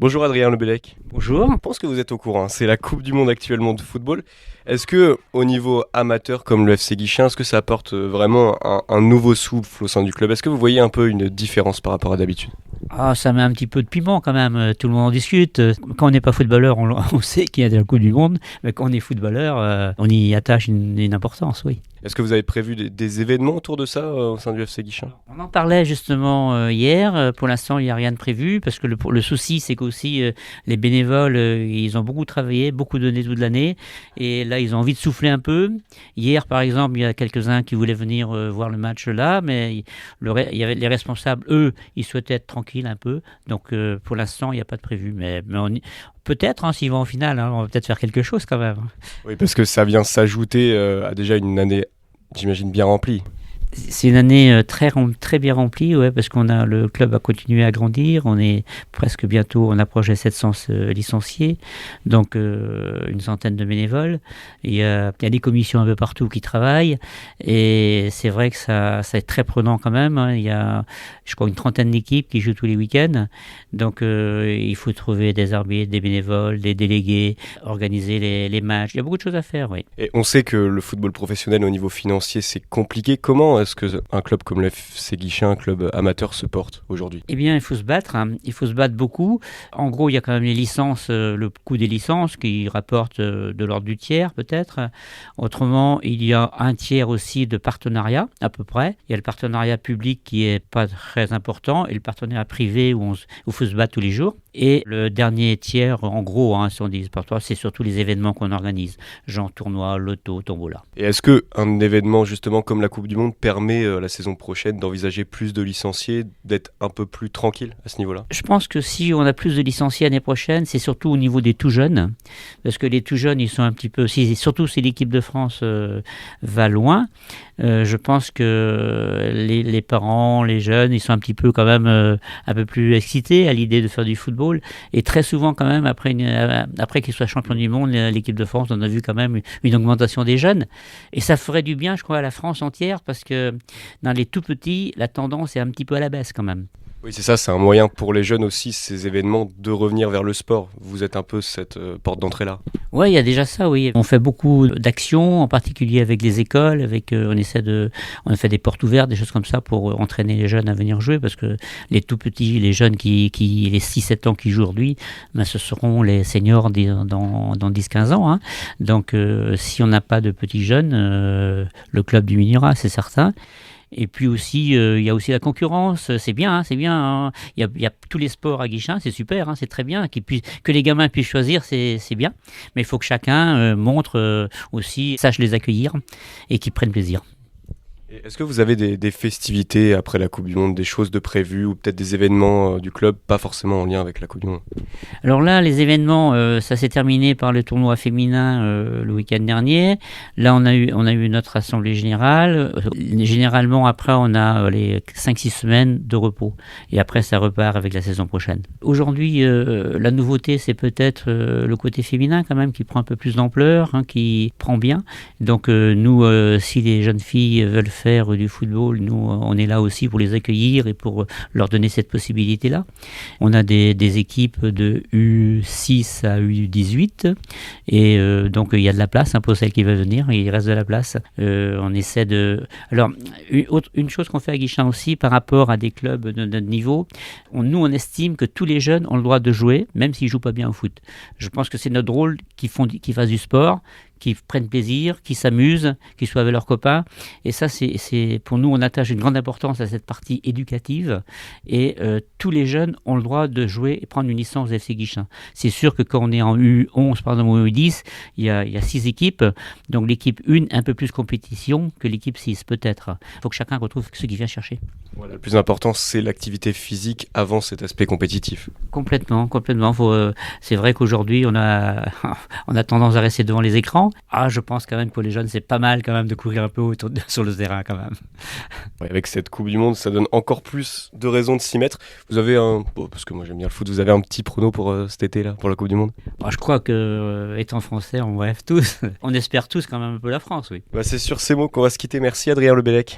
Bonjour Adrien Lebellec. Bonjour. Je pense que vous êtes au courant, c'est la Coupe du Monde actuellement de football. Est-ce que au niveau amateur comme le FC Guichen, est-ce que ça apporte vraiment un nouveau souffle au sein du club? Est-ce que vous voyez un peu une différence par rapport à d'habitude? Ah, ça met un petit peu de piment quand même, tout le monde en discute. Quand on n'est pas footballeur, on sait qu'il y a de la Coupe du Monde, mais quand on est footballeur, on y attache une importance, oui. Est-ce que vous avez prévu des événements autour de ça au sein du FC Guichen? On en parlait justement hier. Pour l'instant, il n'y a rien de prévu parce que le souci, c'est qu'aussi les bénévoles, ils ont beaucoup travaillé, beaucoup donné toute l'année. Et là, ils ont envie de souffler un peu. Hier, par exemple, il y a quelques-uns qui voulaient venir voir le match là, mais il y avait les responsables, eux, ils souhaitaient être tranquilles un peu. Donc, pour l'instant, il n'y a pas de prévu. Mais peut-être, s'ils vont en finale, on va peut-être faire quelque chose quand même. Oui, parce que ça vient s'ajouter à déjà une année, j'imagine, bien remplie. C'est une année très bien remplie, ouais, parce le club a continué à grandir. On est presque bientôt, on approche les 700 licenciés, donc une centaine de bénévoles. Il y a des commissions un peu partout qui travaillent, et c'est vrai que ça est très prenant quand même. Hein. Il y a, je crois, une trentaine d'équipes qui jouent tous les week-ends, donc il faut trouver des arbitres, des bénévoles, des délégués, organiser les matchs. Il y a beaucoup de choses à faire, oui. Et on sait que le football professionnel au niveau financier, c'est compliqué. Comment est-ce qu'un club comme le FC Guichen, un club amateur, se porte aujourd'hui? Eh bien, il faut se battre. Hein. Il faut se battre beaucoup. En gros, il y a quand même les licences, le coût des licences qui rapporte de l'ordre du tiers, peut-être. Autrement, il y a un tiers aussi de partenariat, à peu près. Il y a le partenariat public qui est pas très important et le partenariat privé où il faut se battre tous les jours. Et le dernier tiers, en gros, si on dit partout, c'est surtout les événements qu'on organise, genre tournoi, loto, tombola. Et est-ce qu'un événement justement comme la Coupe du Monde permet la saison prochaine d'envisager plus de licenciés, d'être un peu plus tranquille à ce niveau-là? Je pense que si on a plus de licenciés l'année prochaine, c'est surtout au niveau des tout jeunes, parce que les tout jeunes, ils sont un petit peu, surtout si l'équipe de France va loin, je pense que les parents, les jeunes, ils sont un petit peu quand même un peu plus excités à l'idée de faire du football. Et très souvent quand même, après qu'ils soient champions du monde, l'équipe de France, on a vu quand même une augmentation des jeunes. Et ça ferait du bien, je crois, à la France entière, parce que dans les tout petits, la tendance est un petit peu à la baisse quand même. Oui, c'est ça, c'est un moyen pour les jeunes aussi, ces événements, de revenir vers le sport. Vous êtes un peu cette porte d'entrée-là. Oui, il y a déjà ça, oui. On fait beaucoup d'actions, en particulier avec les écoles, on fait des portes ouvertes, des choses comme ça pour entraîner les jeunes à venir jouer, parce que les tout petits, les jeunes les 6-7 ans qui jouent aujourd'hui, ce seront les seniors dans 10-15 ans. Hein. Donc, si on n'a pas de petits jeunes, le club diminuera, c'est certain. Et puis aussi, il y a aussi la concurrence, c'est bien, c'est bien. Hein. Il y a tous les sports à Guichen, c'est super, hein, c'est très bien. Que les gamins puissent choisir, c'est bien. Mais il faut que chacun montre aussi, sache les accueillir et qu'ils prennent plaisir. Et est-ce que vous avez des festivités après la Coupe du Monde, des choses de prévues ou peut-être des événements du club, pas forcément en lien avec la Coupe du Monde? Alors là, les événements, ça s'est terminé par le tournoi féminin le week-end dernier. Là, on a eu notre assemblée générale. Généralement, après, on a les 5-6 semaines de repos. Et après, ça repart avec la saison prochaine. Aujourd'hui, la nouveauté, c'est peut-être le côté féminin quand même, qui prend un peu plus d'ampleur, qui prend bien. Donc, nous, si les jeunes filles veulent faire du football, nous on est là aussi pour les accueillir et pour leur donner cette possibilité-là. On a des équipes de U6 à U18 et donc il y a de la place pour celles qui veulent venir, il reste de la place. On essaie de... Alors, une chose qu'on fait à Guichen aussi par rapport à des clubs de notre niveau, nous on estime que tous les jeunes ont le droit de jouer, même s'ils ne jouent pas bien au foot. Je pense que c'est notre rôle qu'ils fassent du sport, qui prennent plaisir, qui s'amusent, qui soient avec leurs copains. Et ça, c'est pour nous, on attache une grande importance à cette partie éducative. Et tous les jeunes ont le droit de jouer et prendre une licence de FC Guichen. C'est sûr que quand on est en U11, par exemple, ou U10, il y a 6 équipes. Donc l'équipe 1, un peu plus compétition que l'équipe 6, peut-être. Il faut que chacun retrouve ce qu'il vient chercher. Voilà, le plus important, c'est l'activité physique avant cet aspect compétitif. Complètement. C'est vrai qu'aujourd'hui, on a tendance à rester devant les écrans. Je pense quand même que pour les jeunes, c'est pas mal quand même de courir un peu sur le terrain quand même. Ouais, avec cette Coupe du Monde, ça donne encore plus de raisons de s'y mettre. Vous avez parce que moi j'aime bien le foot, vous avez un petit prono pour cet été-là, pour la Coupe du Monde? Je crois que, étant français, on rêve tous. On espère tous quand même un peu la France, oui. C'est sur ces mots qu'on va se quitter. Merci Adrien Lebellec.